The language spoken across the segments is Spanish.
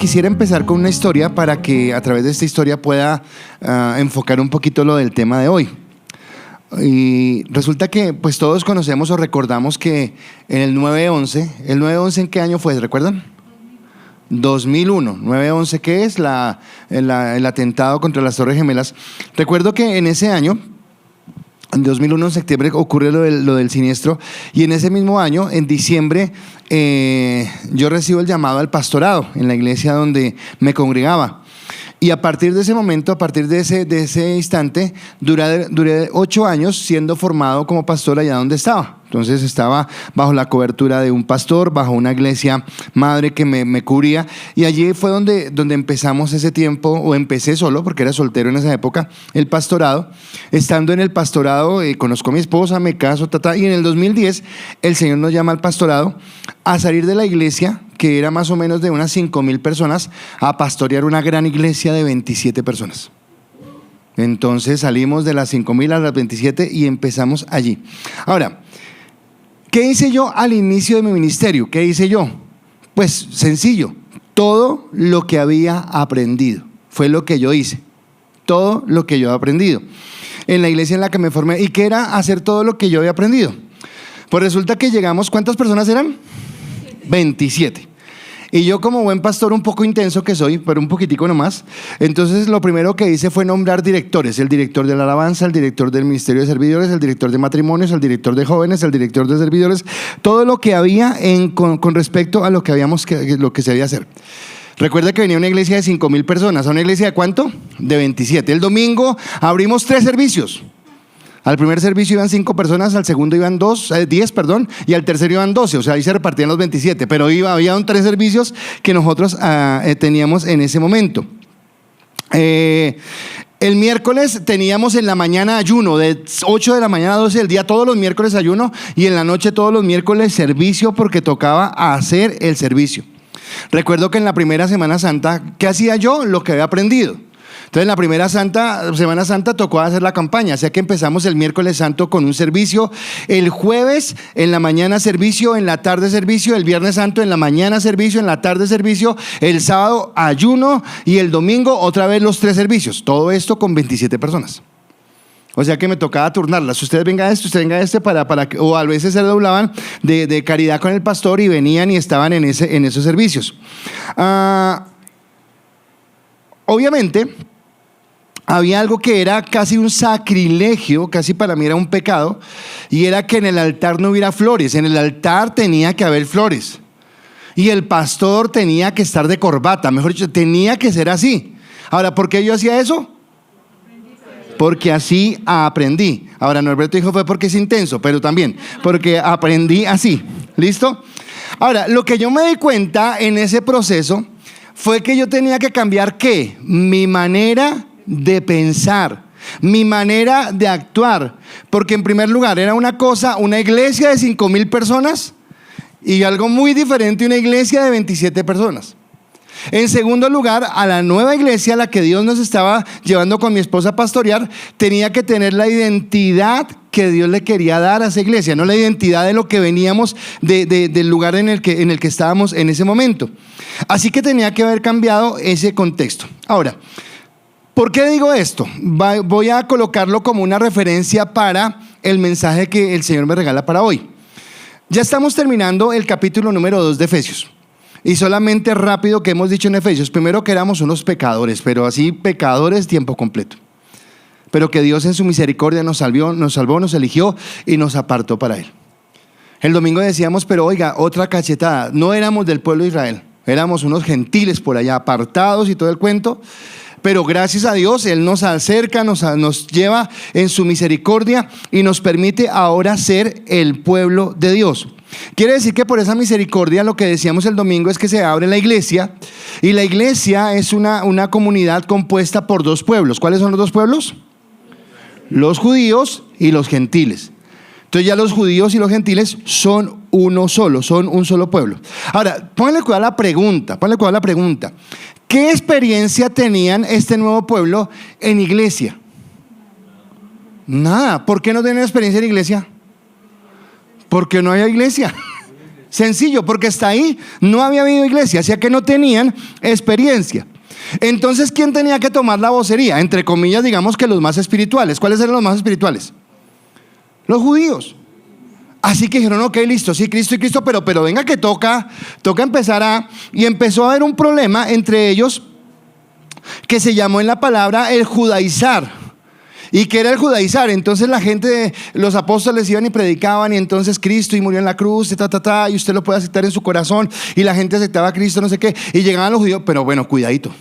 quisiera empezar con una historia para que a través de esta historia pueda enfocar un poquito lo del tema de hoy. Y resulta que pues todos conocemos o recordamos que en el 9/11, ¿el 9/11 en qué año fue? ¿Recuerdan? 2001, 9/11, ¿qué es? El atentado contra las Torres Gemelas. Recuerdo que en ese año, en 2001, en septiembre, ocurre lo del siniestro, y en ese mismo año, en diciembre, yo recibo el llamado al pastorado en la iglesia donde me congregaba. Y a partir de ese momento, a partir de ese instante, duré 8 años siendo formado como pastor allá donde estaba. Entonces estaba bajo la cobertura de un pastor, bajo una iglesia madre que me cubría, y allí fue donde empezamos ese tiempo, o empecé solo porque era soltero en esa época, el pastorado. Estando en el pastorado, conozco a mi esposa, me caso, y en el 2010 el Señor nos llama al pastorado a salir de la iglesia, que era más o menos de unas 5,000 personas, a pastorear una gran iglesia de 27 personas. Entonces salimos de las 5,000 a las 27 y empezamos allí. Ahora, ¿qué hice yo al inicio de mi ministerio? ¿Qué hice yo? Pues sencillo, todo lo que había aprendido fue lo que yo hice, todo lo que yo he aprendido en la iglesia en la que me formé. ¿Y qué era hacer todo lo que yo había aprendido? Pues resulta que llegamos, ¿cuántas personas eran? 27. Y yo, como buen pastor un poco intenso que soy, pero un poquitico nomás, entonces lo primero que hice fue nombrar directores: el director de la alabanza, el director del ministerio de servidores, el director de matrimonios, el director de jóvenes, el director de servidores, todo lo que había con respecto a lo que lo que se debía hacer. Recuerda que venía una iglesia de 5,000 personas, ¿a una iglesia de cuánto? De 27. El domingo abrimos 3 servicios. Al primer servicio iban 5 personas, al segundo iban 10, y al tercero iban 12, o sea, ahí se repartían los 27, pero había 3 servicios que nosotros teníamos en ese momento. El miércoles teníamos en la mañana ayuno, de 8 de la mañana a 12 del día, todos los miércoles ayuno, y en la noche todos los miércoles servicio, porque tocaba hacer el servicio. Recuerdo que en la primera Semana Santa, ¿qué hacía yo? Lo que había aprendido. Entonces en la primera Semana Santa tocó hacer la campaña, o sea que empezamos el miércoles santo con un servicio, el jueves en la mañana servicio, en la tarde servicio, el viernes santo en la mañana servicio, en la tarde servicio, el sábado ayuno, y el domingo otra vez los 3 servicios, todo esto con 27 personas. O sea que me tocaba turnarlas: usted venga a usted venga a o a veces se doblaban de caridad con el pastor y venían y estaban en esos servicios. Obviamente había algo que era casi un sacrilegio, casi para mí era un pecado, y era que en el altar no hubiera flores. En el altar tenía que haber flores, y el pastor tenía que estar de corbata, mejor dicho, tenía que ser así. Ahora, ¿por qué yo hacía eso? Porque así aprendí. Ahora, Norberto dijo fue porque es intenso, pero también porque aprendí así. ¿Listo? Ahora, lo que yo me di cuenta en ese proceso fue que yo tenía que cambiar, ¿qué? Mi manera de pensar, mi manera de actuar, porque en primer lugar era una cosa, una iglesia de 5,000 personas, y algo muy diferente, una iglesia de 27 personas. En segundo lugar, a la nueva iglesia a la que Dios nos estaba llevando con mi esposa a pastorear, tenía que tener la identidad que Dios le quería dar a esa iglesia, no la identidad de lo que veníamos del lugar en el que estábamos en ese momento. Así que tenía que haber cambiado ese contexto. Ahora, ¿por qué digo esto? Voy a colocarlo como una referencia para el mensaje que el Señor me regala para hoy. Ya estamos terminando el capítulo número 2 de Efesios. Y solamente rápido, que hemos dicho en Efesios: primero que éramos unos pecadores, pero así pecadores tiempo completo, pero que Dios en su misericordia nos salvó, nos eligió y nos apartó para Él. El domingo decíamos, pero oiga, otra cachetada, no éramos del pueblo de Israel, éramos unos gentiles por allá, apartados y todo el cuento, pero gracias a Dios Él nos acerca, nos lleva en su misericordia y nos permite ahora ser el pueblo de Dios. Quiere decir que por esa misericordia, lo que decíamos el domingo es que se abre la iglesia, y la iglesia es una comunidad compuesta por 2 pueblos. ¿Cuáles son los 2 pueblos? Los judíos y los gentiles. Entonces ya los judíos y los gentiles son uno solo, son un solo pueblo. Ahora, pónganle cuidado a la pregunta. ¿Qué experiencia tenían este nuevo pueblo en iglesia? Nada. ¿Por qué no tienen experiencia en iglesia? Porque no hay iglesia. Sencillo, porque hasta ahí no había habido iglesia, o sea que no tenían experiencia. Entonces, ¿quién tenía que tomar la vocería? Entre comillas, digamos que los más espirituales. ¿Cuáles eran los más espirituales? Los judíos. Así que dijeron, ok, listo, sí, Cristo y Cristo, pero venga que toca empezar a... Y empezó a haber un problema entre ellos que se llamó en la palabra el judaizar. ¿Y qué era el judaizar? Entonces la gente, los apóstoles iban y predicaban, y entonces Cristo y murió en la cruz, y usted lo puede aceptar en su corazón, y la gente aceptaba a Cristo, no sé qué, y llegaban los judíos, pero bueno, cuidadito.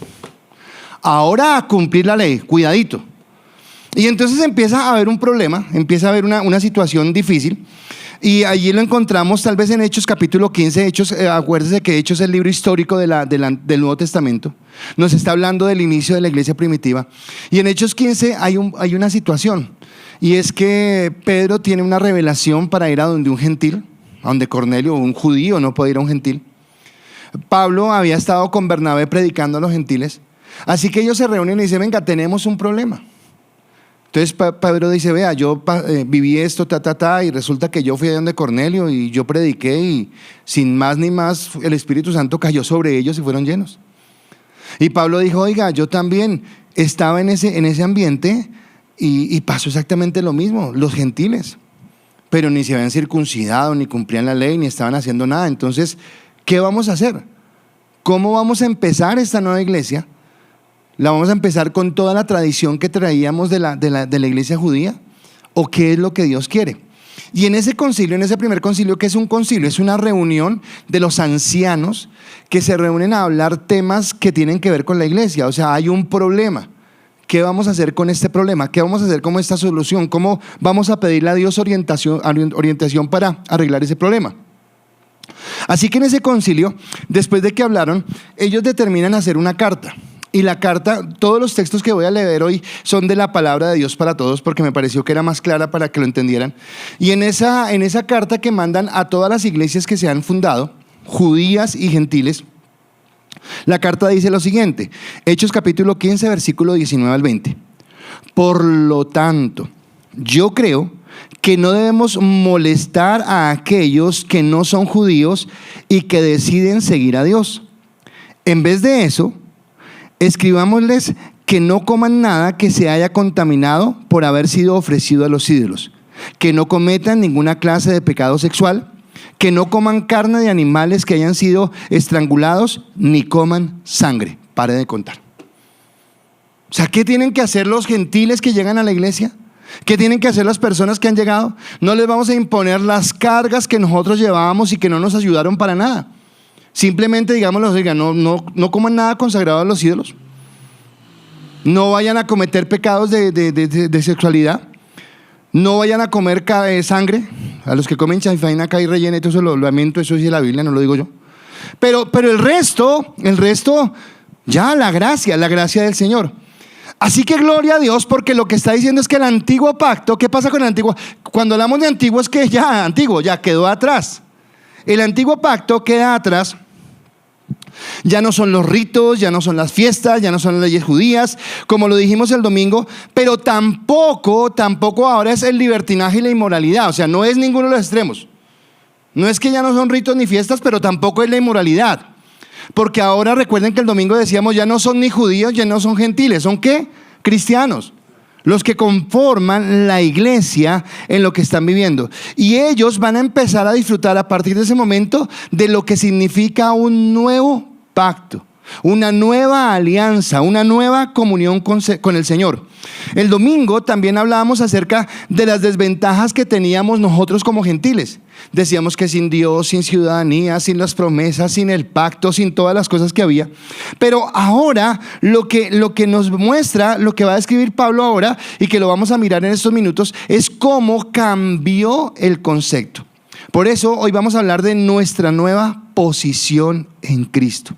Ahora a cumplir la ley, cuidadito. Y entonces empieza a haber un problema, empieza a haber una situación difícil. Y allí lo encontramos tal vez en Hechos capítulo 15. Hechos, acuérdese que Hechos es el libro histórico del Nuevo Testamento. Nos está hablando del inicio de la iglesia primitiva. Y en Hechos 15 hay una situación. Y es que Pedro tiene una revelación para ir a donde un gentil, a donde Cornelio, un judío no puede ir a un gentil. Pablo había estado con Bernabé predicando a los gentiles. Así que ellos se reúnen y dicen, venga, tenemos un problema. Entonces Pedro dice, vea, yo viví esto, y resulta que yo fui a donde Cornelio y yo prediqué, y sin más ni más el Espíritu Santo cayó sobre ellos y fueron llenos. Y Pablo dijo, oiga, yo también estaba en ese ambiente y pasó exactamente lo mismo, los gentiles, pero ni se habían circuncidado, ni cumplían la ley, ni estaban haciendo nada. Entonces, ¿qué vamos a hacer? ¿Cómo vamos a empezar esta nueva iglesia? ¿La vamos a empezar con toda la tradición que traíamos de la iglesia judía? ¿O qué es lo que Dios quiere? Y en ese concilio, en ese primer concilio, que es un concilio, es una reunión de los ancianos que se reúnen a hablar temas que tienen que ver con la iglesia. O sea, hay un problema. ¿Qué vamos a hacer con este problema? ¿Qué vamos a hacer con esta solución? ¿Cómo vamos a pedirle a Dios orientación para arreglar ese problema? Así que en ese concilio, después de que hablaron, ellos determinan hacer una carta. Y la carta, todos los textos que voy a leer hoy son de la palabra de Dios para todos, porque me pareció que era más clara para que lo entendieran. Y en esa carta que mandan a todas las iglesias que se han fundado, judías y gentiles, la carta dice lo siguiente: Hechos capítulo 15, versículo 19 al 20. Por lo tanto, yo creo que no debemos molestar a aquellos que no son judíos y que deciden seguir a Dios. En vez de eso, escribámosles que no coman nada que se haya contaminado por haber sido ofrecido a los ídolos, que no cometan ninguna clase de pecado sexual, que no coman carne de animales que hayan sido estrangulados, ni coman sangre. Pare de contar. O sea, ¿qué tienen que hacer los gentiles que llegan a la iglesia? ¿Qué tienen que hacer las personas que han llegado? No les vamos a imponer las cargas que nosotros llevábamos y que no nos ayudaron para nada. Simplemente digámoslo, oiga, no coman nada consagrado a los ídolos. No vayan a cometer pecados de sexualidad. No vayan a comer sangre. A los que comen chanfaina acá y rellena, eso lo lamento, eso dice la Biblia, no lo digo yo. Pero el resto, ya la gracia del Señor. Así que gloria a Dios, porque lo que está diciendo es que el antiguo pacto, ¿qué pasa con el antiguo? Cuando hablamos de antiguo es que ya quedó atrás. El antiguo pacto queda atrás. Ya no son los ritos, ya no son las fiestas, ya no son las leyes judías, como lo dijimos el domingo, pero tampoco ahora es el libertinaje y la inmoralidad. O sea, no es ninguno de los extremos. No es que ya no son ritos ni fiestas, pero tampoco es la inmoralidad. Porque ahora recuerden que el domingo decíamos, ya no son ni judíos, ya no son gentiles. ¿Son qué? Cristianos. Los que conforman la iglesia en lo que están viviendo. Y ellos van a empezar a disfrutar a partir de ese momento de lo que significa un nuevo pacto, una nueva alianza, una nueva comunión con el Señor. El domingo también hablábamos acerca de las desventajas que teníamos nosotros como gentiles. Decíamos que sin Dios, sin ciudadanía, sin las promesas, sin el pacto, sin todas las cosas que había. Pero ahora lo que nos muestra, lo que va a describir Pablo ahora, y que lo vamos a mirar en estos minutos, es cómo cambió el concepto. Por eso hoy vamos a hablar de nuestra nueva posición en Cristo.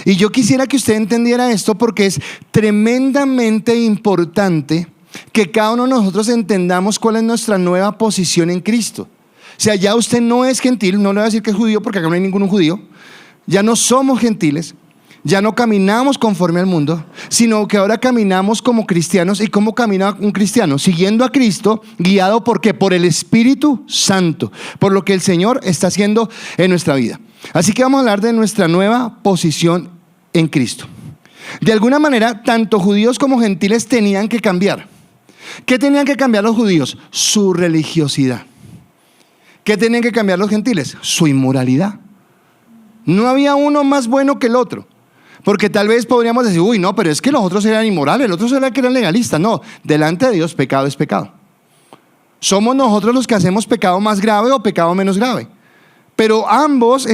Y yo quisiera que usted entendiera esto, porque es tremendamente importante que cada uno de nosotros entendamos cuál es nuestra nueva posición en Cristo. O sea, ya usted no es gentil, no le voy a decir que es judío porque acá no hay ningún judío, ya no somos gentiles, Ya no caminamos conforme al mundo, sino que ahora caminamos como cristianos. ¿Y cómo camina un cristiano? Siguiendo a Cristo, guiado ¿por qué? Por el Espíritu Santo, por lo que el Señor está haciendo en nuestra vida. Así que vamos a hablar de nuestra nueva posición en Cristo. De alguna manera, tanto judíos como gentiles tenían que cambiar. ¿Qué tenían que cambiar los judíos? Su religiosidad. ¿Qué tenían que cambiar los gentiles? Su inmoralidad. No había uno más bueno que el otro. Porque tal vez podríamos decir, uy, no, pero es que los otros eran inmorales, los otros eran que eran legalistas. No, delante de Dios pecado es pecado. Somos nosotros los que hacemos pecado más grave o pecado menos grave. Pero ambos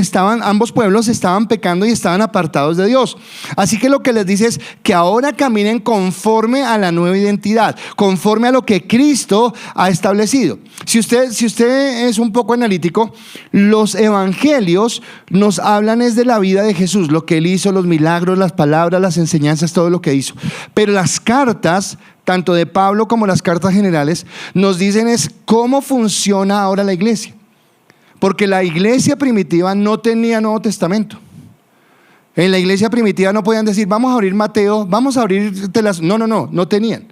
pueblos estaban pecando y estaban apartados de Dios. Así que lo que les dice es que ahora caminen conforme a la nueva identidad, conforme a lo que Cristo ha establecido. Si usted es un poco analítico, los evangelios nos hablan es de la vida de Jesús, lo que Él hizo, los milagros, las palabras, las enseñanzas, todo lo que hizo. Pero las cartas, tanto de Pablo como las cartas generales, nos dicen es cómo funciona ahora la iglesia. Porque la iglesia primitiva no tenía Nuevo Testamento. En la iglesia primitiva no podían decir, vamos a abrir Mateo, vamos a abrir no tenían.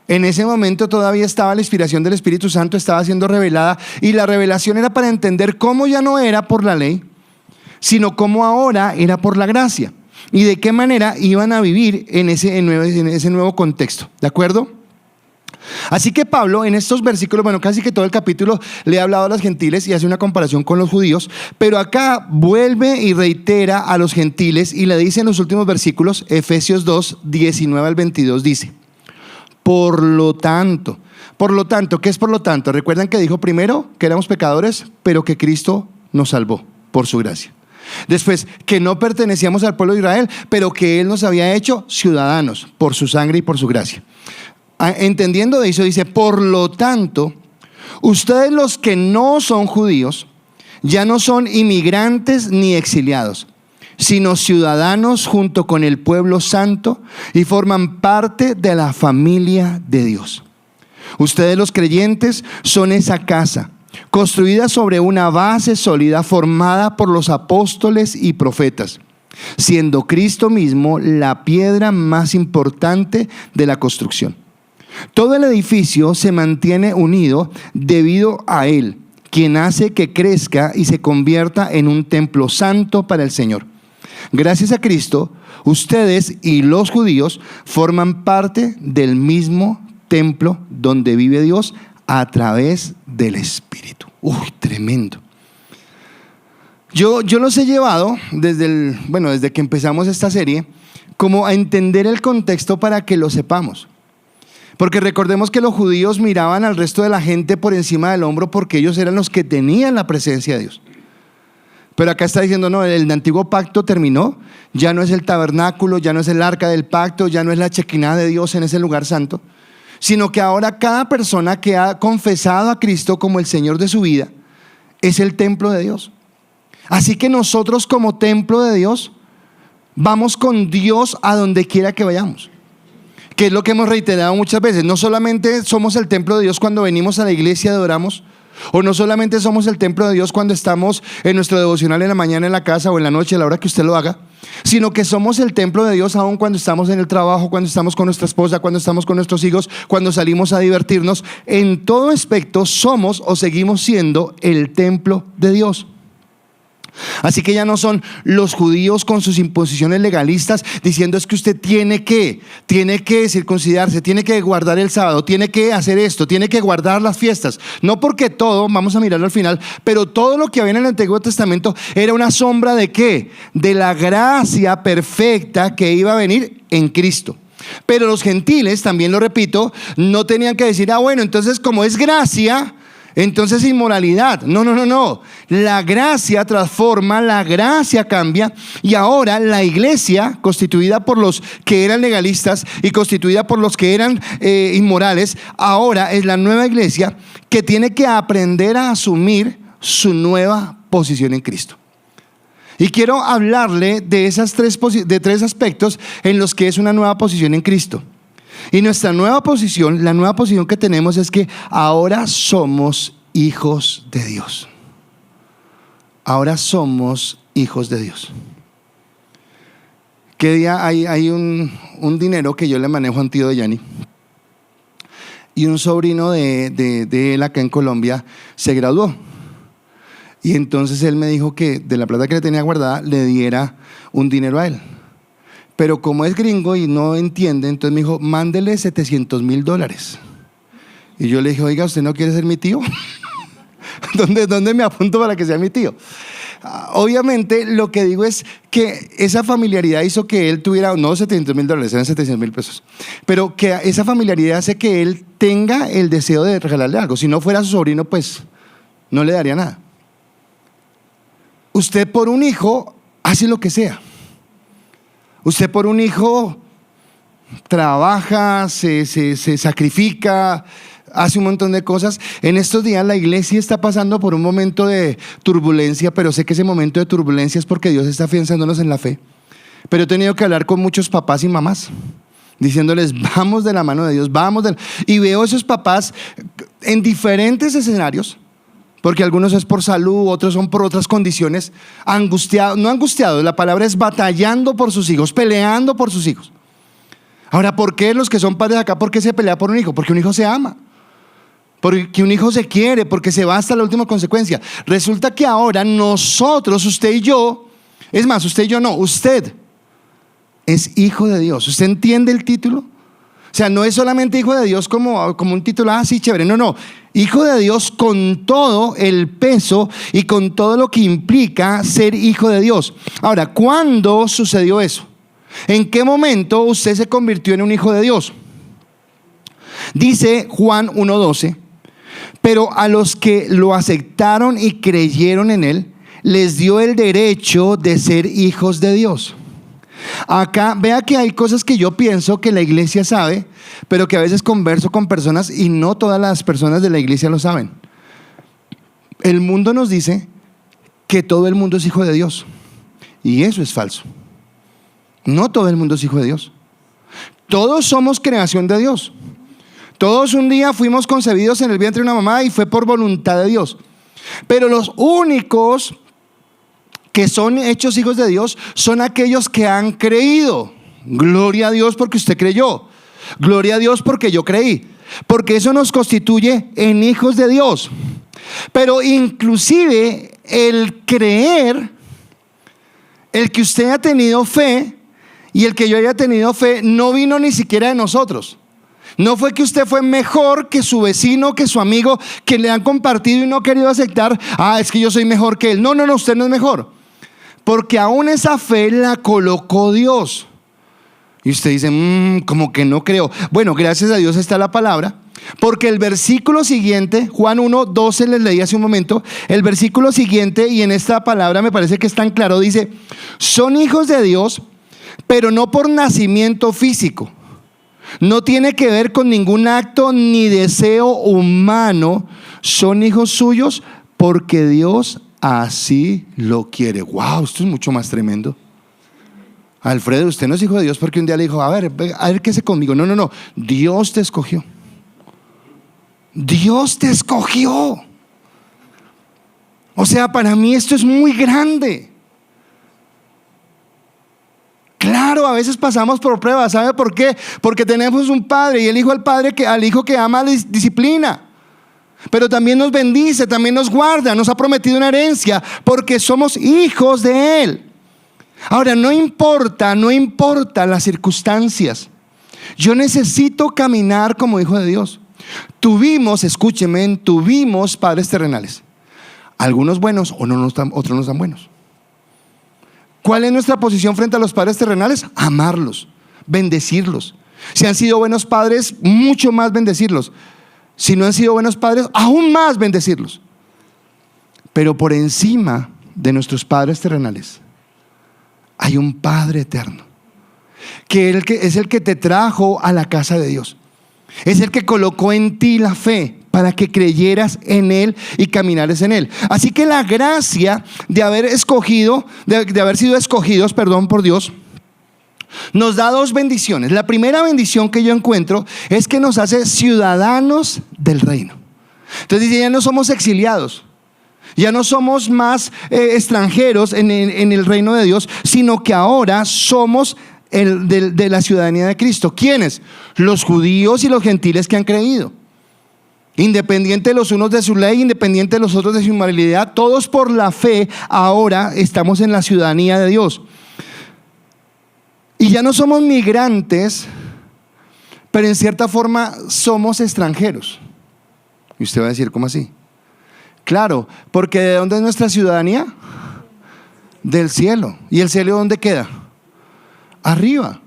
En ese momento todavía estaba la inspiración del Espíritu Santo, estaba siendo revelada, y la revelación era para entender cómo ya no era por la ley, sino cómo ahora era por la gracia. Y de qué manera iban a vivir en ese nuevo contexto. ¿De acuerdo? Así que Pablo en estos versículos, casi que todo el capítulo le ha hablado a los gentiles y hace una comparación con los judíos, pero acá vuelve y reitera a los gentiles y le dice en los últimos versículos, Efesios 2, 19 al 22, dice, por lo tanto, ¿qué es por lo tanto? Recuerdan que dijo primero que éramos pecadores, pero que Cristo nos salvó por su gracia. Después, que no pertenecíamos al pueblo de Israel, pero que Él nos había hecho ciudadanos por su sangre y por su gracia. Entendiendo de eso, dice, por lo tanto, ustedes los que no son judíos, ya no son inmigrantes ni exiliados, sino ciudadanos junto con el pueblo santo y forman parte de la familia de Dios. Ustedes los creyentes son esa casa, construida sobre una base sólida formada por los apóstoles y profetas, siendo Cristo mismo la piedra más importante de la construcción. Todo el edificio se mantiene unido debido a Él, quien hace que crezca y se convierta en un templo santo para el Señor. Gracias a Cristo, ustedes y los judíos forman parte del mismo templo donde vive Dios a través del Espíritu. Uy, tremendo. Yo los he llevado desde que empezamos esta serie, como a entender el contexto para que lo sepamos. Porque recordemos que los judíos miraban al resto de la gente por encima del hombro porque ellos eran los que tenían la presencia de Dios. Pero acá está diciendo, no, el antiguo pacto terminó, ya no es el tabernáculo, ya no es el arca del pacto, ya no es la chequina de Dios en ese lugar santo, sino que ahora cada persona que ha confesado a Cristo como el Señor de su vida es el templo de Dios. Así que nosotros como templo de Dios vamos con Dios a donde quiera que vayamos. Que es lo que hemos reiterado muchas veces. No solamente somos el templo de Dios cuando venimos a la iglesia y adoramos, o no solamente somos el templo de Dios cuando estamos en nuestro devocional en la mañana, en la casa o en la noche, a la hora que usted lo haga, sino que somos el templo de Dios aún cuando estamos en el trabajo, cuando estamos con nuestra esposa, cuando estamos con nuestros hijos, cuando salimos a divertirnos. En todo aspecto somos o seguimos siendo el templo de Dios. Así que ya no son los judíos con sus imposiciones legalistas diciendo es que usted tiene que circuncidarse, tiene que guardar el sábado, tiene que hacer esto, tiene que guardar las fiestas. No porque todo, vamos a mirarlo al final, pero todo lo que había en el Antiguo Testamento era una sombra ¿de qué? De la gracia perfecta que iba a venir en Cristo. Pero los gentiles, también lo repito, no tenían que decir, bueno, entonces como es gracia, entonces inmoralidad. No. La gracia transforma, la gracia cambia, y ahora la iglesia, constituida por los que eran legalistas y constituida por los que eran inmorales, ahora es la nueva iglesia que tiene que aprender a asumir su nueva posición en Cristo. Y quiero hablarle de tres aspectos en los que es una nueva posición en Cristo. Y nuestra nueva posición, la nueva posición que tenemos es que ahora somos hijos de Dios. Ahora somos hijos de Dios. ¿Qué día hay un dinero que yo le manejo a un tío de Yanni? Y un sobrino de él acá en Colombia se graduó. Y entonces él me dijo que de la plata que le tenía guardada le diera un dinero a él. Pero como es gringo y no entiende, entonces me dijo, mándele $700,000. Y yo le dije, oiga, ¿usted no quiere ser mi tío? ¿Dónde me apunto para que sea mi tío? Obviamente lo que digo es que esa familiaridad hizo que él tuviera, no $700,000, eran $700,000, pero que esa familiaridad hace que él tenga el deseo de regalarle algo. Si no fuera su sobrino, pues no le daría nada. Usted por un hijo hace lo que sea. Usted por un hijo trabaja, se sacrifica, hace un montón de cosas. En estos días la iglesia está pasando por un momento de turbulencia, pero sé que ese momento de turbulencia es porque Dios está afianzándonos en la fe. Pero he tenido que hablar con muchos papás y mamás, diciéndoles, vamos de la mano de Dios, y veo esos papás en diferentes escenarios, porque algunos es por salud, otros son por otras condiciones, angustiados, no angustiados, la palabra es batallando por sus hijos, peleando por sus hijos. Ahora, ¿por qué los que son padres acá, por qué se pelea por un hijo? Porque un hijo se ama, porque un hijo se quiere, porque se va hasta la última consecuencia. Resulta que ahora nosotros, usted y yo, es más, usted y yo no, usted es hijo de Dios. ¿Usted entiende el título? O sea, no es solamente hijo de Dios como un título así chévere, no, hijo de Dios con todo el peso y con todo lo que implica ser hijo de Dios. Ahora, ¿cuándo sucedió eso? ¿En qué momento usted se convirtió en un hijo de Dios? Dice Juan 1:12, pero a los que lo aceptaron y creyeron en él, les dio el derecho de ser hijos de Dios. Acá vea que hay cosas que yo pienso que la iglesia sabe, pero que a veces converso con personas y no todas las personas de la iglesia lo saben. El mundo nos dice que todo el mundo es hijo de Dios, y eso es falso. No todo el mundo es hijo de Dios. Todos somos creación de Dios. Todos un día fuimos concebidos en el vientre de una mamá y fue por voluntad de Dios. Pero los únicos que son hechos hijos de Dios son aquellos que han creído. Gloria a Dios porque usted creyó. Gloria a Dios porque yo creí. Porque eso nos constituye en hijos de Dios. Pero inclusive el creer, el que usted haya tenido fe y el que yo haya tenido fe, no vino ni siquiera de nosotros. No fue que usted fue mejor que su vecino, que su amigo, que le han compartido y no ha querido aceptar. Es que yo soy mejor que él. No, usted no es mejor. Porque aún esa fe la colocó Dios. Y usted dice, como que no creo. Bueno, gracias a Dios está la palabra. Porque el versículo siguiente, Juan 1:12, les leí hace un momento. El versículo siguiente, y en esta palabra me parece que es tan claro, dice, son hijos de Dios, pero no por nacimiento físico. No tiene que ver con ningún acto ni deseo humano. Son hijos suyos porque Dios así lo quiere. Wow, esto es mucho más tremendo. Alfredo, usted no es hijo de Dios porque un día le dijo, a ver qué hace conmigo. No, Dios te escogió. Dios te escogió. O sea, para mí esto es muy grande. Claro, a veces pasamos por pruebas. ¿Sabe por qué? Porque tenemos un padre y el hijo al hijo que ama disciplina. Pero también nos bendice, también nos guarda, nos ha prometido una herencia porque somos hijos de Él. Ahora, no importa las circunstancias. Yo necesito caminar como hijo de Dios. Escúcheme, tuvimos padres terrenales. Algunos buenos, otros no tan buenos. ¿Cuál es nuestra posición frente a los padres terrenales? Amarlos, bendecirlos. Si han sido buenos padres, mucho más bendecirlos. Si no han sido buenos padres, aún más bendecirlos. Pero por encima de nuestros padres terrenales hay un Padre eterno, que es el que te trajo a la casa de Dios. Es el que colocó en ti la fe para que creyeras en Él y caminares en Él. Así que la gracia de haber sido escogidos por Dios, nos da dos bendiciones. La primera bendición que yo encuentro es que nos hace ciudadanos del reino. Entonces dice, ya no somos exiliados, ya no somos más extranjeros en el reino de Dios, sino que ahora somos de la ciudadanía de Cristo. ¿Quiénes? Los judíos y los gentiles que han creído. Independiente de los unos de su ley, independiente de los otros de su inmoralidad, todos por la fe ahora estamos en la ciudadanía de Dios. Y ya no somos migrantes, pero en cierta forma somos extranjeros. Y usted va a decir, ¿cómo así? Claro, porque ¿de dónde es nuestra ciudadanía? Del cielo. ¿Y el cielo dónde queda? Arriba.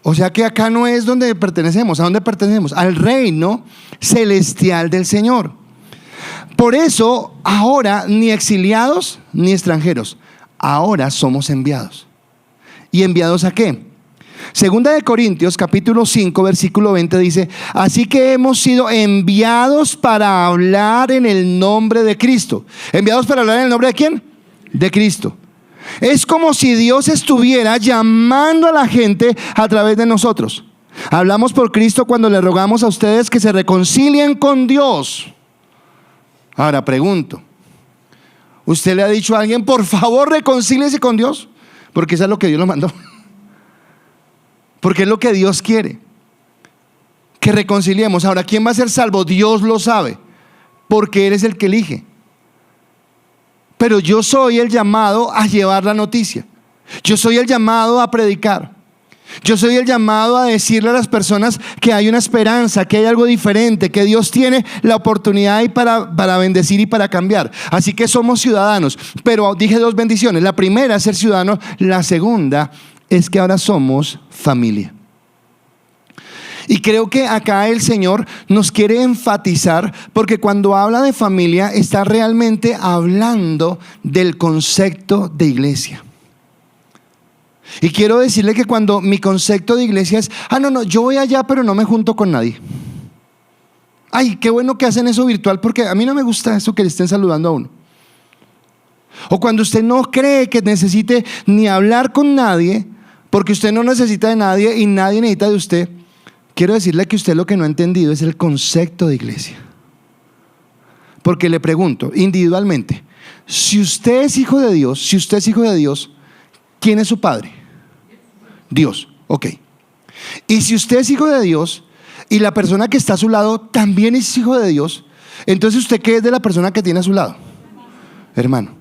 O sea que acá no es donde pertenecemos. ¿A dónde pertenecemos? Al reino celestial del Señor. Por eso ahora ni exiliados ni extranjeros, ahora somos enviados. ¿Y enviados a qué? Segunda de Corintios capítulo 5 versículo 20 dice: así que hemos sido enviados para hablar en el nombre de Cristo. ¿Enviados para hablar en el nombre de quién? De Cristo. Es como si Dios estuviera llamando a la gente a través de nosotros. Hablamos por Cristo cuando le rogamos a ustedes que se reconcilien con Dios. Ahora pregunto, ¿usted le ha dicho a alguien, por favor reconcíliese con Dios? Porque eso es lo que Dios lo mandó. Porque es lo que Dios quiere, que reconciliemos. Ahora, ¿quién va a ser salvo? Dios lo sabe, porque Él es el que elige. Pero yo soy el llamado a llevar la noticia. Yo soy el llamado a predicar. Yo soy el llamado a decirle a las personas que hay una esperanza, que hay algo diferente, que Dios tiene la oportunidad para bendecir y para cambiar. Así que somos ciudadanos. Pero dije dos bendiciones. La primera es ser ciudadano. La segunda es que ahora somos familia. Y creo que acá el Señor nos quiere enfatizar, porque cuando habla de familia está realmente hablando del concepto de iglesia. Y quiero decirle que cuando mi concepto de iglesia es, no, yo voy allá pero no me junto con nadie. Ay, qué bueno que hacen eso virtual, porque a mí no me gusta eso que le estén saludando a uno. O cuando usted no cree que necesite ni hablar con nadie, porque usted no necesita de nadie y nadie necesita de usted. Quiero decirle que usted lo que no ha entendido es el concepto de iglesia. Porque le pregunto individualmente, si usted es hijo de Dios, ¿quién es su padre? Dios, ok. Y si usted es hijo de Dios y la persona que está a su lado también es hijo de Dios, entonces ¿usted qué es de la persona que tiene a su lado? Hermano.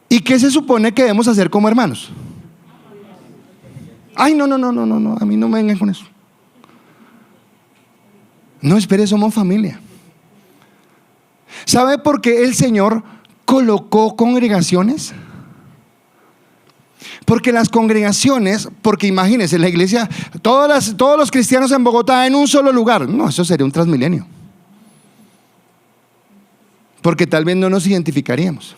¿Y qué se supone que debemos hacer como hermanos? Ay, no, a mí no me vengan con eso. No, espere, somos familia. ¿Sabe por qué el Señor colocó congregaciones? Porque las congregaciones, porque imagínense, la iglesia, todos los cristianos en Bogotá en un solo lugar. No, eso sería un transmilenio. Porque tal vez no nos identificaríamos.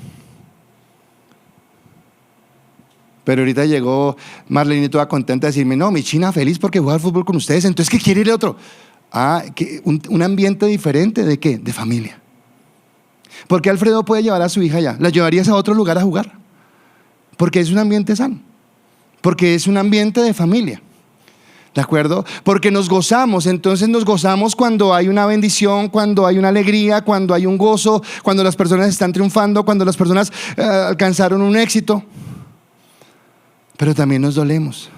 Pero ahorita llegó Marlene toda contenta a decirme, no, mi china feliz porque juega al fútbol con ustedes, entonces ¿qué quiere ir otro? Un ambiente diferente, ¿de qué? De familia. ¿Por qué Alfredo puede llevar a su hija allá? ¿La llevarías a otro lugar a jugar? Porque es un ambiente sano, porque es un ambiente de familia. ¿De acuerdo? Porque nos gozamos, entonces nos gozamos cuando hay una bendición, cuando hay una alegría, cuando hay un gozo, cuando las personas están triunfando, cuando las personas alcanzaron un éxito. Pero también nos dolemos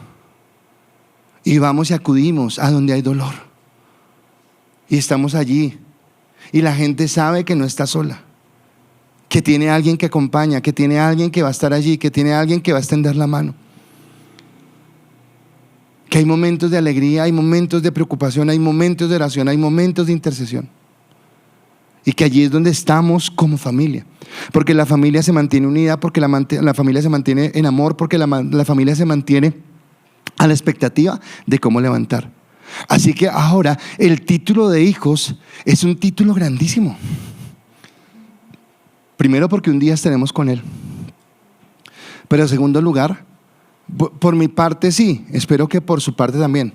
y vamos y acudimos a donde hay dolor y estamos allí y la gente sabe que no está sola, que tiene alguien que acompaña, que tiene alguien que va a estar allí, que tiene alguien que va a extender la mano, que hay momentos de alegría, hay momentos de preocupación, hay momentos de oración, hay momentos de intercesión. Y que allí es donde estamos como familia. Porque la familia se mantiene unida, porque la familia se mantiene en amor, porque la familia se mantiene a la expectativa de cómo levantar. Así que ahora el título de hijos es un título grandísimo. Primero porque un día estaremos con Él. Pero en segundo lugar, por mi parte sí, espero que por su parte también.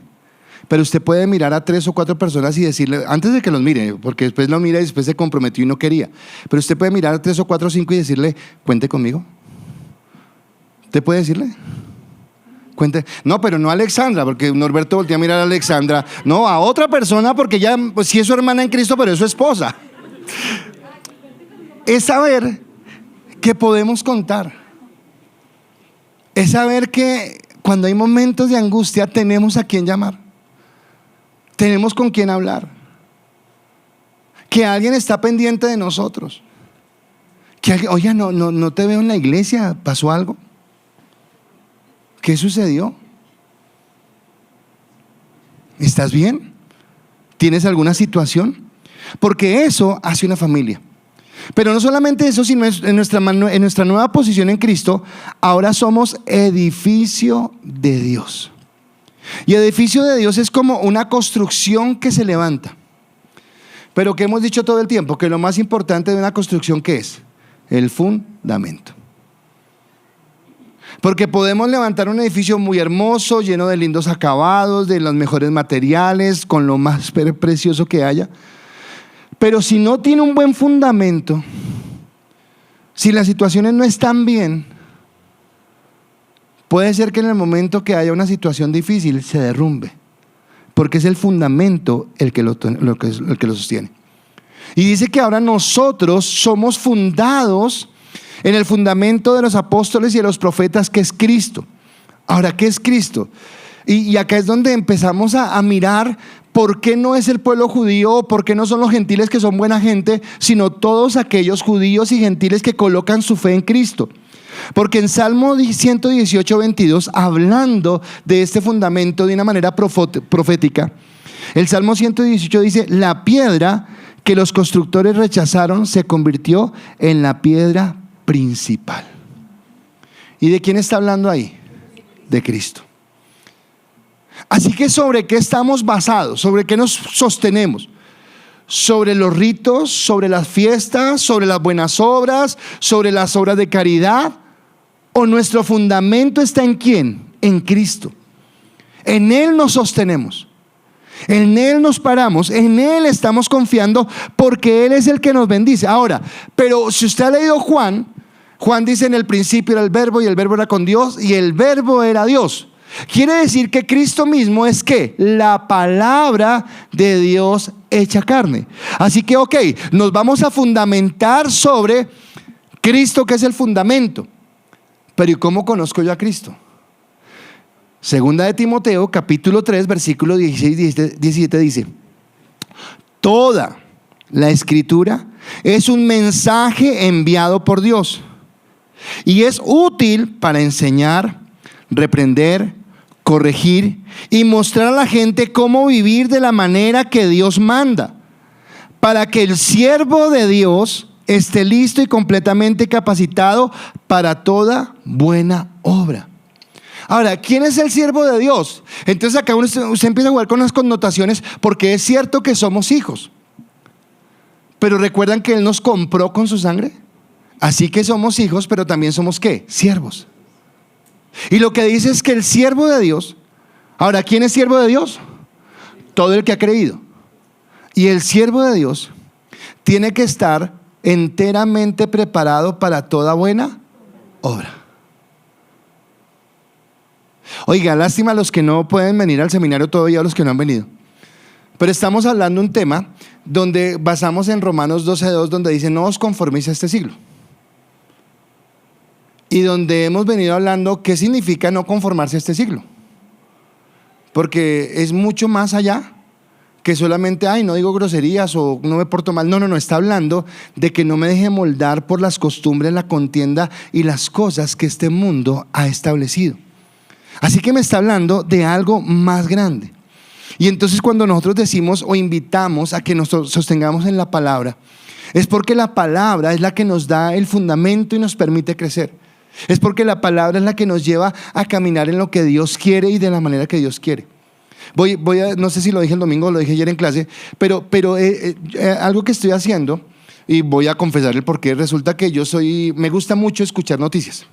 Pero usted puede mirar a 3 o 4 personas y decirle, antes de que los mire, porque después lo mira y después se comprometió y no quería, pero usted puede mirar a 3 o 4 o 5 y decirle, cuente conmigo. ¿Usted puede decirle? Cuente. No, pero no a Alexandra, porque Norberto voltea a mirar a Alexandra. No, a otra persona, porque ya, pues sí es su hermana en Cristo, pero es su esposa. Es saber que podemos contar. Es saber que cuando hay momentos de angustia, tenemos a quién llamar, tenemos con quién hablar, que alguien está pendiente de nosotros, que alguien, oye, no te veo en la iglesia, ¿pasó algo? ¿Qué sucedió? ¿Estás bien? ¿Tienes alguna situación? Porque eso hace una familia. Pero no solamente eso, sino en nuestra nueva posición en Cristo, ahora somos edificio de Dios. Y edificio de Dios es como una construcción que se levanta. Pero que hemos dicho todo el tiempo, que lo más importante de una construcción, ¿qué es? El fundamento. Porque podemos levantar un edificio muy hermoso, lleno de lindos acabados, de los mejores materiales, con lo más precioso que haya. Pero si no tiene un buen fundamento, si las situaciones no están bien, puede ser que en el momento que haya una situación difícil se derrumbe, porque es el fundamento el que lo sostiene. Y dice que ahora nosotros somos fundados en el fundamento de los apóstoles y de los profetas, que es Cristo. Ahora, ¿qué es Cristo? Y acá es donde empezamos a mirar por qué no es el pueblo judío, por qué no son los gentiles que son buena gente, sino todos aquellos judíos y gentiles que colocan su fe en Cristo. Porque en Salmo 118, 22, hablando de este fundamento de una manera profética, el Salmo 118 dice: la piedra que los constructores rechazaron se convirtió en la piedra principal. ¿Y de quién está hablando ahí? De Cristo. Así que ¿sobre qué estamos basados? ¿Sobre qué nos sostenemos? ¿Sobre los ritos? ¿Sobre las fiestas? ¿Sobre las buenas obras? ¿Sobre las obras de caridad? ¿O nuestro fundamento está en quién? En Cristo. En Él nos sostenemos, en Él nos paramos, en Él estamos confiando, porque Él es el que nos bendice. Ahora, pero si usted ha leído Juan dice: en el principio era el verbo, y el verbo era con Dios, y el verbo era Dios. Quiere decir que Cristo mismo es ¿qué? La palabra de Dios hecha carne. Así que nos vamos a fundamentar sobre Cristo, que es el fundamento. Pero ¿y cómo conozco yo a Cristo? Segunda de Timoteo, capítulo 3, versículo 16 y 17 dice: toda la escritura es un mensaje enviado por Dios y es útil para enseñar, reprender, corregir y mostrar a la gente cómo vivir de la manera que Dios manda, para que el siervo de Dios esté listo y completamente capacitado para toda buena obra. Ahora, ¿quién es el siervo de Dios? Entonces acá usted empieza a jugar con las connotaciones, porque es cierto que somos hijos, pero ¿recuerdan que Él nos compró con su sangre? Así que somos hijos, pero también somos ¿qué? Siervos. Y lo que dice es que el siervo de Dios, ahora, ¿quién es siervo de Dios? Todo el que ha creído. Y el siervo de Dios tiene que estar enteramente preparado para toda buena obra. Oiga, lástima a los que no pueden venir al seminario todavía, a los que no han venido. Pero estamos hablando de un tema donde basamos en Romanos 12:2, donde dice: no os conforméis a este siglo. Y donde hemos venido hablando qué significa no conformarse a este siglo, porque es mucho más allá que solamente no digo groserías o no me porto mal. No, está hablando de que no me deje moldar por las costumbres, la contienda y las cosas que este mundo ha establecido. Así que me está hablando de algo más grande. Y entonces cuando nosotros decimos o invitamos a que nos sostengamos en la palabra, es porque la palabra es la que nos da el fundamento y nos permite crecer. Es porque la palabra es la que nos lleva a caminar en lo que Dios quiere y de la manera que Dios quiere. No sé si lo dije el domingo o lo dije ayer en clase, pero algo que estoy haciendo, y voy a confesar el porqué. Resulta que me gusta mucho escuchar noticias,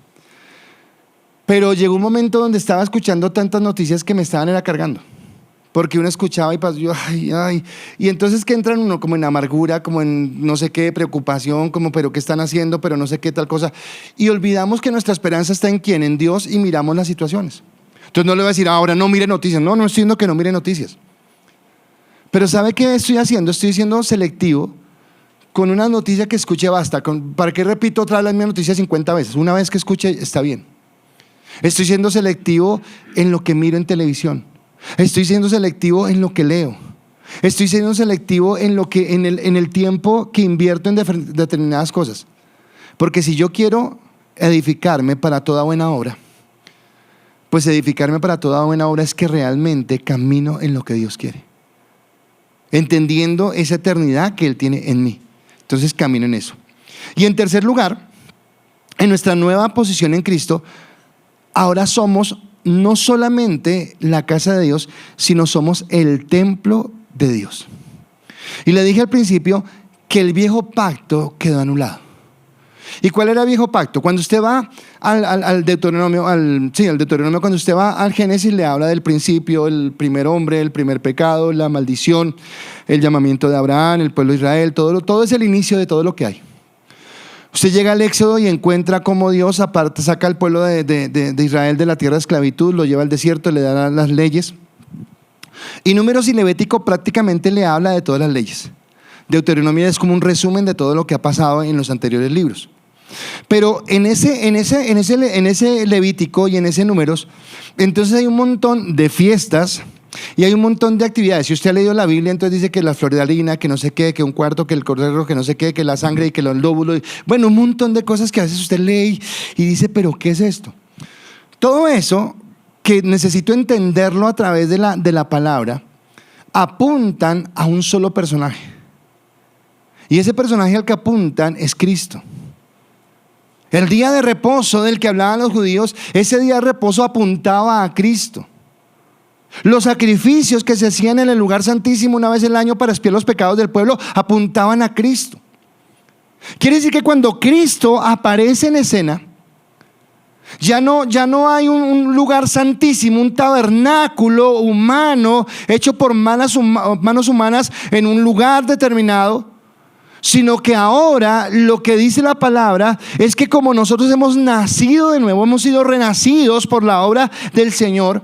pero llegó un momento donde estaba escuchando tantas noticias que me estaban cargando, porque uno escuchaba y pasó, y entonces que entra uno como en amargura, como en no sé qué, preocupación, como pero qué están haciendo, pero no sé qué tal cosa, y olvidamos que nuestra esperanza está en quién, en Dios, y miramos las situaciones. Entonces no le voy a decir ahora no mire noticias, no estoy diciendo que no mire noticias, pero ¿sabe qué estoy haciendo? Estoy siendo selectivo con una noticia que escuche, basta. ¿Para qué repito otra vez la misma noticia 50 veces? Una vez que escuche está bien. Estoy siendo selectivo en lo que miro en televisión. Estoy siendo selectivo en lo que leo. Estoy siendo selectivo en el tiempo que invierto en determinadas cosas. Porque si yo quiero edificarme para toda buena obra, pues edificarme para toda buena obra es que realmente camino en lo que Dios quiere, entendiendo esa eternidad que Él tiene en mí. Entonces camino en eso. Y en tercer lugar, en nuestra nueva posición en Cristo, ahora somos no solamente la casa de Dios, sino somos el templo de Dios. Y le dije al principio que el viejo pacto quedó anulado. ¿Y cuál era el viejo pacto? Cuando usted va al Deuteronomio, al Deuteronomio, cuando usted va al Génesis, le habla del principio, el primer hombre, el primer pecado, la maldición, el llamamiento de Abraham, el pueblo de Israel, todo es el inicio de todo lo que hay. Usted llega al Éxodo y encuentra cómo Dios aparte saca al pueblo de Israel de la tierra de esclavitud, lo lleva al desierto, le da las leyes. Y Números y Levítico prácticamente le habla de todas las leyes. Deuteronomio es como un resumen de todo lo que ha pasado en los anteriores libros. Pero en ese Levítico y en ese Números, entonces hay un montón de fiestas y hay un montón de actividades. Si usted ha leído la Biblia, entonces dice que la flor de harina, que no sé qué, que un cuarto, que el cordero, que no sé qué, que la sangre y que el lóbulo. Bueno, un montón de cosas que a veces usted lee y dice, pero ¿qué es esto? Todo eso que necesito entenderlo a través de la palabra, apuntan a un solo personaje. Y ese personaje al que apuntan es Cristo. El día de reposo del que hablaban los judíos, ese día de reposo apuntaba a Cristo. Los sacrificios que se hacían en el lugar santísimo una vez al año para expiar los pecados del pueblo apuntaban a Cristo. Quiere decir que cuando Cristo aparece en escena, ya no hay un lugar santísimo, un tabernáculo humano hecho por manos humanas en un lugar determinado, sino que ahora lo que dice la palabra es que como nosotros hemos nacido de nuevo, hemos sido renacidos por la obra del Señor.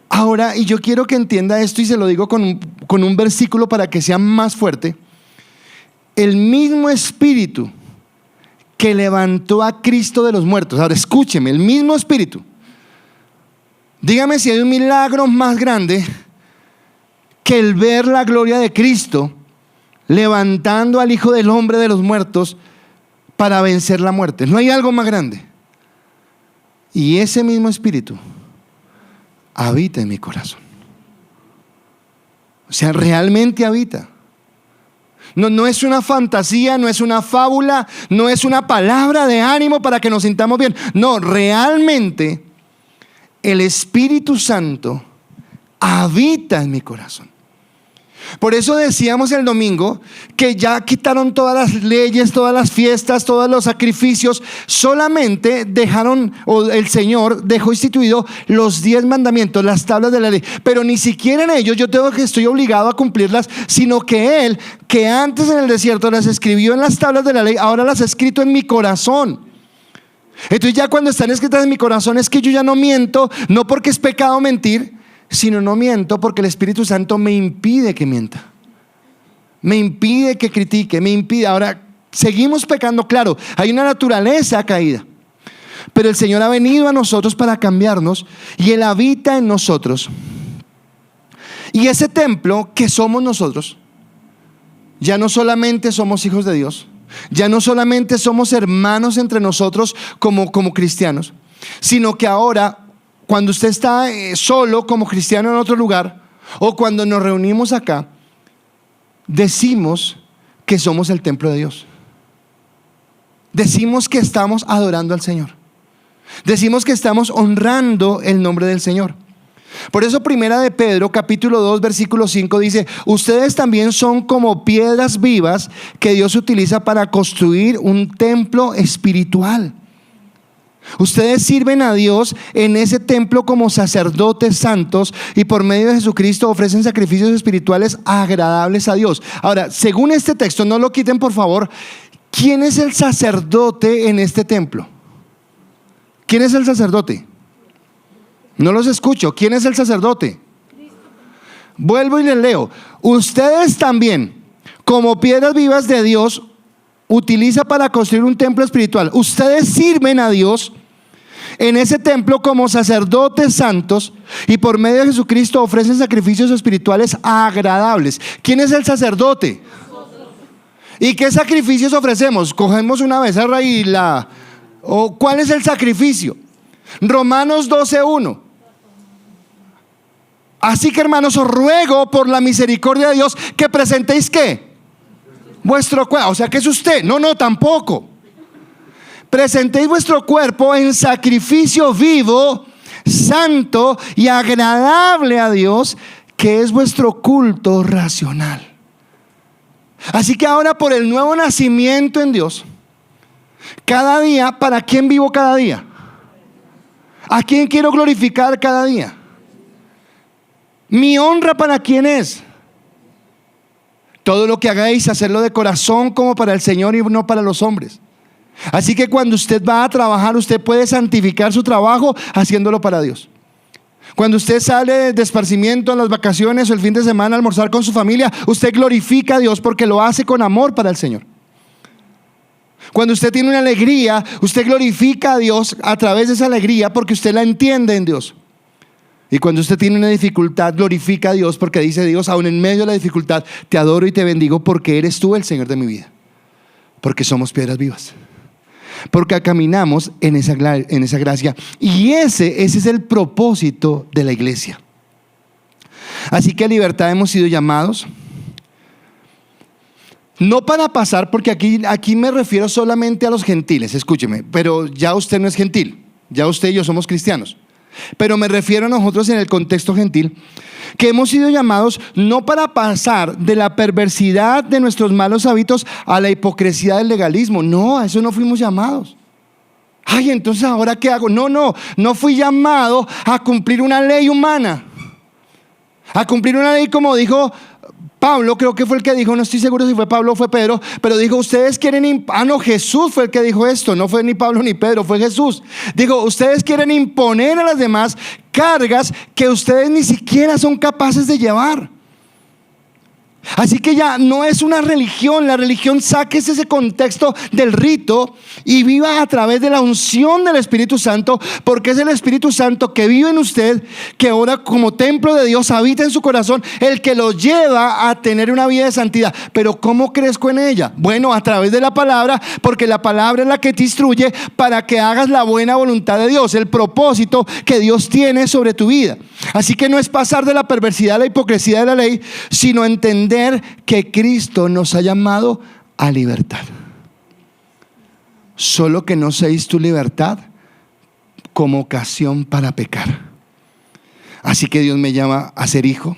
Ahora, y yo quiero que entienda esto y se lo digo con un versículo para que sea más fuerte. El mismo Espíritu que levantó a Cristo de los muertos, ahora escúcheme, el mismo Espíritu. Dígame si hay un milagro más grande que el ver la gloria de Cristo levantando al Hijo del Hombre de los muertos para vencer la muerte. No hay algo más grande. Y ese mismo Espíritu habita en mi corazón. O sea, realmente habita. No es una fantasía, no es una fábula, no es una palabra de ánimo para que nos sintamos bien. No, realmente el Espíritu Santo habita en mi corazón. Por eso decíamos el domingo que ya quitaron todas las leyes, todas las fiestas, todos los sacrificios. Solamente dejaron, o el Señor dejó instituido los 10 mandamientos, las tablas de la ley. Pero ni siquiera en ellos estoy obligado a cumplirlas, sino que Él, que antes en el desierto las escribió en las tablas de la ley, ahora las ha escrito en mi corazón. Entonces ya cuando están escritas en mi corazón es que yo ya no miento, no porque es pecado mentir, sino no miento porque el Espíritu Santo me impide que mienta, me impide que critique, me impide. Ahora, seguimos pecando, claro, hay una naturaleza caída, pero el Señor ha venido a nosotros para cambiarnos y Él habita en nosotros. Y ese templo que somos nosotros, ya no solamente somos hijos de Dios, ya no solamente somos hermanos entre nosotros como cristianos, sino que ahora, cuando usted está solo como cristiano en otro lugar, o cuando nos reunimos acá, decimos que somos el templo de Dios. Decimos que estamos adorando al Señor. Decimos que estamos honrando el nombre del Señor. Por eso Primera de Pedro, capítulo 2, versículo 5 dice: ustedes también son como piedras vivas que Dios utiliza para construir un templo espiritual. Ustedes sirven a Dios en ese templo como sacerdotes santos y por medio de Jesucristo ofrecen sacrificios espirituales agradables a Dios. Ahora, según este texto, no lo quiten por favor, ¿quién es el sacerdote en este templo? ¿Quién es el sacerdote? No los escucho. ¿Quién es el sacerdote? Vuelvo y les leo. Ustedes también, como piedras vivas de Dios, utiliza para construir un templo espiritual. Ustedes sirven a Dios en ese templo como sacerdotes santos y por medio de Jesucristo ofrecen sacrificios espirituales agradables. ¿Quién es el sacerdote? ¿Y qué sacrificios ofrecemos? Cogemos una becerra y ¿cuál es el sacrificio? Romanos 12:1. Así que, hermanos, os ruego por la misericordia de Dios que presentéis ¿qué? Vuestro cuerpo. O sea, que es usted. No, tampoco. Presentéis vuestro cuerpo en sacrificio vivo, santo y agradable a Dios, que es vuestro culto racional. Así que ahora, por el nuevo nacimiento en Dios, cada día, ¿para quién vivo cada día? ¿A quién quiero glorificar cada día? ¿Mi honra para quién es? Todo lo que hagáis, hacerlo de corazón como para el Señor y no para los hombres. Así que cuando usted va a trabajar, usted puede santificar su trabajo haciéndolo para Dios. Cuando usted sale de esparcimiento en las vacaciones o el fin de semana a almorzar con su familia, usted glorifica a Dios porque lo hace con amor para el Señor. Cuando usted tiene una alegría, usted glorifica a Dios a través de esa alegría porque usted la entiende en Dios. Y cuando usted tiene una dificultad, glorifica a Dios porque dice Dios, aún en medio de la dificultad, te adoro y te bendigo porque eres tú el Señor de mi vida. Porque somos piedras vivas. Porque caminamos en esa gracia. Y ese es el propósito de la iglesia. Así que a libertad hemos sido llamados. No para pasar, porque aquí me refiero solamente a los gentiles, escúcheme, pero ya usted no es gentil, ya usted y yo somos cristianos. Pero me refiero a nosotros en el contexto gentil, que hemos sido llamados no para pasar de la perversidad de nuestros malos hábitos a la hipocresía del legalismo. No, a eso no fuimos llamados. Ay, entonces ¿ahora qué hago? No fui llamado a cumplir una ley humana, a cumplir una ley como dijo Pablo, creo que fue el que dijo, no estoy seguro si fue Pablo o fue Pedro, pero dijo, ustedes quieren, Jesús fue el que dijo esto, no fue ni Pablo ni Pedro, fue Jesús. Digo, ustedes quieren imponer a las demás cargas que ustedes ni siquiera son capaces de llevar. Así que ya no es una religión. La religión, sáquese ese contexto del rito y viva a través de la unción del Espíritu Santo, porque es el Espíritu Santo que vive en usted, que ahora como templo de Dios habita en su corazón, el que lo lleva a tener una vida de santidad. Pero ¿cómo crezco en ella? Bueno, a través de la palabra, porque la palabra es la que te instruye para que hagas la buena voluntad de Dios, el propósito que Dios tiene sobre tu vida. Así que no es pasar de la perversidad a la hipocresía de la ley, sino entender que Cristo nos ha llamado a libertad. Solo que no seáis tu libertad como ocasión para pecar. Así que Dios me llama a ser hijo,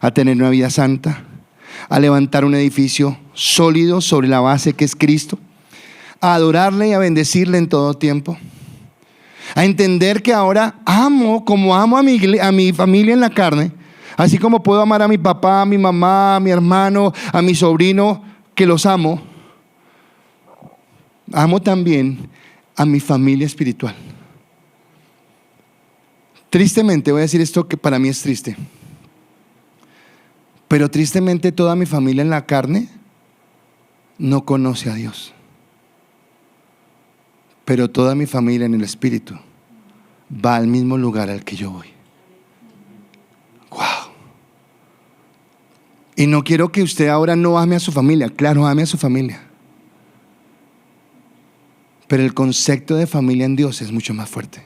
a tener una vida santa, a levantar un edificio sólido sobre la base que es Cristo, a adorarle y a bendecirle en todo tiempo, a entender que ahora amo como amo a mi familia en la carne. Así como puedo amar a mi papá, a mi mamá, a mi hermano, a mi sobrino, que los amo, amo también a mi familia espiritual. Tristemente, voy a decir esto que para mí es triste, pero tristemente toda mi familia en la carne no conoce a Dios. Pero toda mi familia en el espíritu va al mismo lugar al que yo voy. Wow. Y no quiero que usted ahora no ame a su familia. Claro, ame a su familia. Pero el concepto de familia en Dios es mucho más fuerte.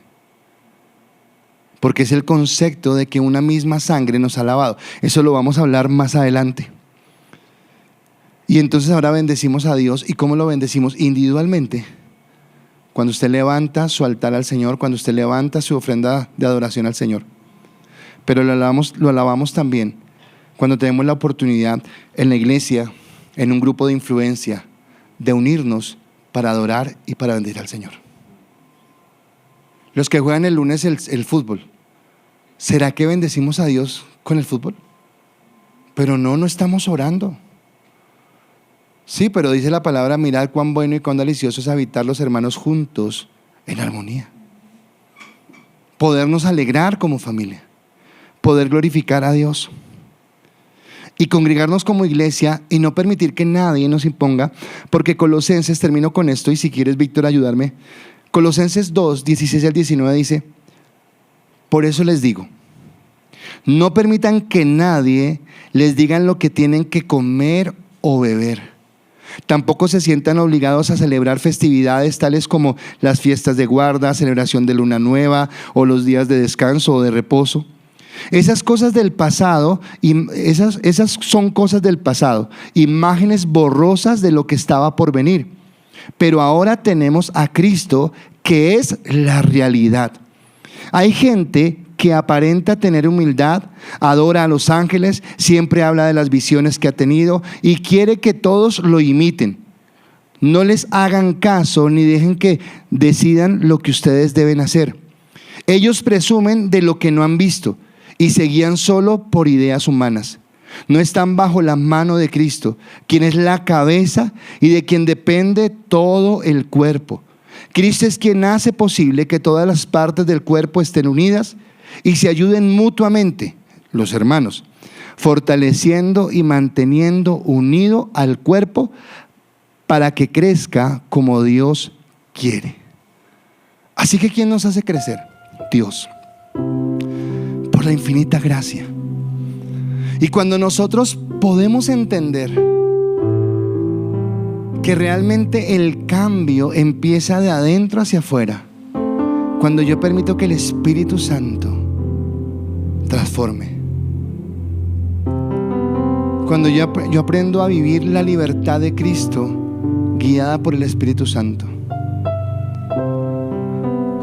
Porque es el concepto de que una misma sangre nos ha lavado. Eso lo vamos a hablar más adelante. Y entonces ahora bendecimos a Dios. ¿Y cómo lo bendecimos? Individualmente. Cuando usted levanta su altar al Señor, cuando usted levanta su ofrenda de adoración al Señor. Pero lo alabamos también cuando tenemos la oportunidad en la iglesia, en un grupo de influencia, de unirnos para adorar y para bendecir al Señor. Los que juegan el lunes el fútbol, ¿será que bendecimos a Dios con el fútbol? Pero no estamos orando. Sí, pero dice la palabra, mirad cuán bueno y cuán delicioso es habitar los hermanos juntos en armonía. Podernos alegrar como familia, poder glorificar a Dios y congregarnos como iglesia y no permitir que nadie nos imponga, porque Colosenses, termino con esto y si quieres, Víctor, ayudarme. Colosenses 2, 16 al 19 dice: por eso les digo, no permitan que nadie les diga lo que tienen que comer o beber. Tampoco se sientan obligados a celebrar festividades tales como las fiestas de guarda, celebración de luna nueva o los días de descanso o de reposo. Esas cosas del pasado, esas son cosas del pasado, imágenes borrosas de lo que estaba por venir. Pero ahora tenemos a Cristo, que es la realidad. Hay gente que aparenta tener humildad, adora a los ángeles, siempre habla de las visiones que ha tenido y quiere que todos lo imiten. No les hagan caso ni dejen que decidan lo que ustedes deben hacer. Ellos presumen de lo que no han visto y se guían solo por ideas humanas. No están bajo la mano de Cristo, quien es la cabeza y de quien depende todo el cuerpo. Cristo es quien hace posible que todas las partes del cuerpo estén unidas y se ayuden mutuamente, los hermanos, fortaleciendo y manteniendo unido al cuerpo para que crezca como Dios quiere. Así que ¿quién nos hace crecer? Dios, por la infinita gracia. Y cuando nosotros podemos entender que realmente el cambio empieza de adentro hacia afuera, cuando yo permito que el Espíritu Santo transforme, cuando yo aprendo a vivir la libertad de Cristo guiada por el Espíritu Santo,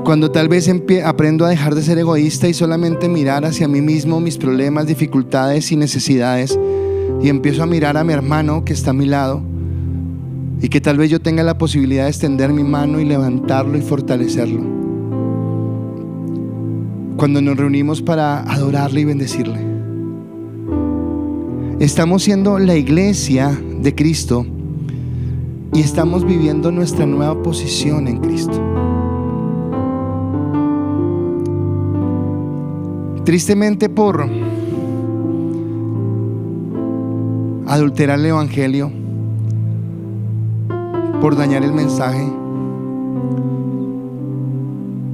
cuando tal vez aprendo a dejar de ser egoísta y solamente mirar hacia mí mismo, mis problemas, dificultades y necesidades, y empiezo a mirar a mi hermano que está a mi lado y que tal vez yo tenga la posibilidad de extender mi mano y levantarlo y fortalecerlo. Cuando nos reunimos para adorarle y bendecirle, estamos siendo la iglesia de Cristo y estamos viviendo nuestra nueva posición en Cristo. Tristemente, por adulterar el evangelio, por dañar el mensaje,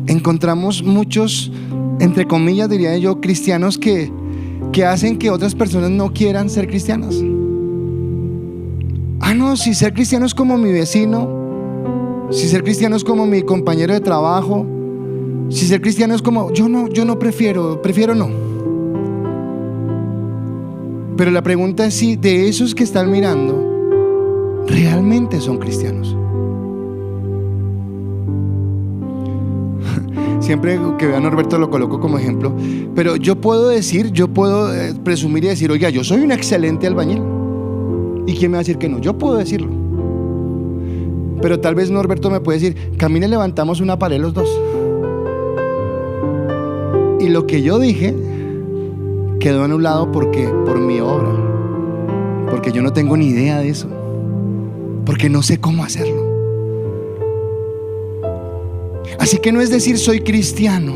encontramos muchos, entre comillas diría yo, cristianos que hacen que otras personas no quieran ser cristianas. No, si ser cristiano es como mi vecino, si ser cristiano es como mi compañero de trabajo, si ser cristiano es como, yo no prefiero no. Pero la pregunta es si de esos que están mirando realmente son cristianos. Siempre que veo a Norberto lo coloco como ejemplo, pero yo puedo presumir y decir, oiga, yo soy un excelente albañil. ¿Y quién me va a decir que no? Yo puedo decirlo. Pero tal vez Norberto me puede decir, camine, levantamos una pared los dos. Y lo que yo dije quedó anulado porque por mi obra, porque yo no tengo ni idea de eso, porque no sé cómo hacerlo. Así que no es decir soy cristiano.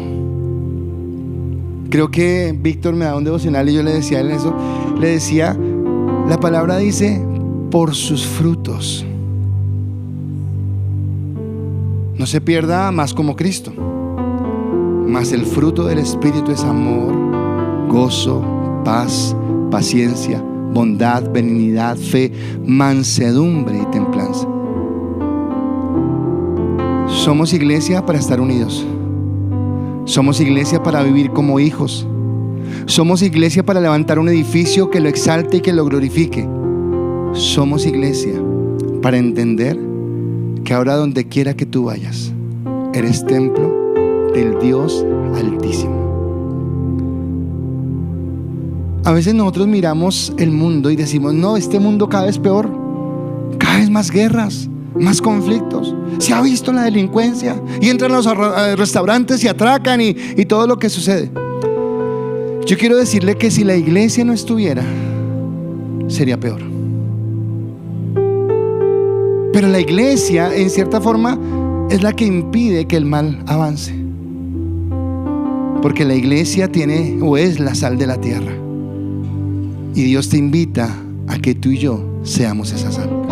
Creo que Víctor me da un devocional y yo le decía en eso, le decía, la palabra dice por sus frutos. No se pierda más como Cristo. Mas el fruto del Espíritu es amor, gozo, paz, paciencia, bondad, benignidad, fe, mansedumbre y templanza. Somos iglesia para estar unidos. Somos iglesia para vivir como hijos. Somos iglesia para levantar un edificio que lo exalte y que lo glorifique. Somos iglesia para entender que ahora donde quiera que tú vayas, eres templo del Dios Altísimo. A veces nosotros miramos el mundo y decimos, no, este mundo cada vez peor, cada vez más guerras, más conflictos. Se ha visto la delincuencia y entran a los restaurantes y atracan y todo lo que sucede. Yo quiero decirle que si la iglesia no estuviera, sería peor. Pero la iglesia, en cierta forma, es la que impide que el mal avance. Porque la iglesia tiene o es la sal de la tierra. Y Dios te invita a que tú y yo seamos esa sal.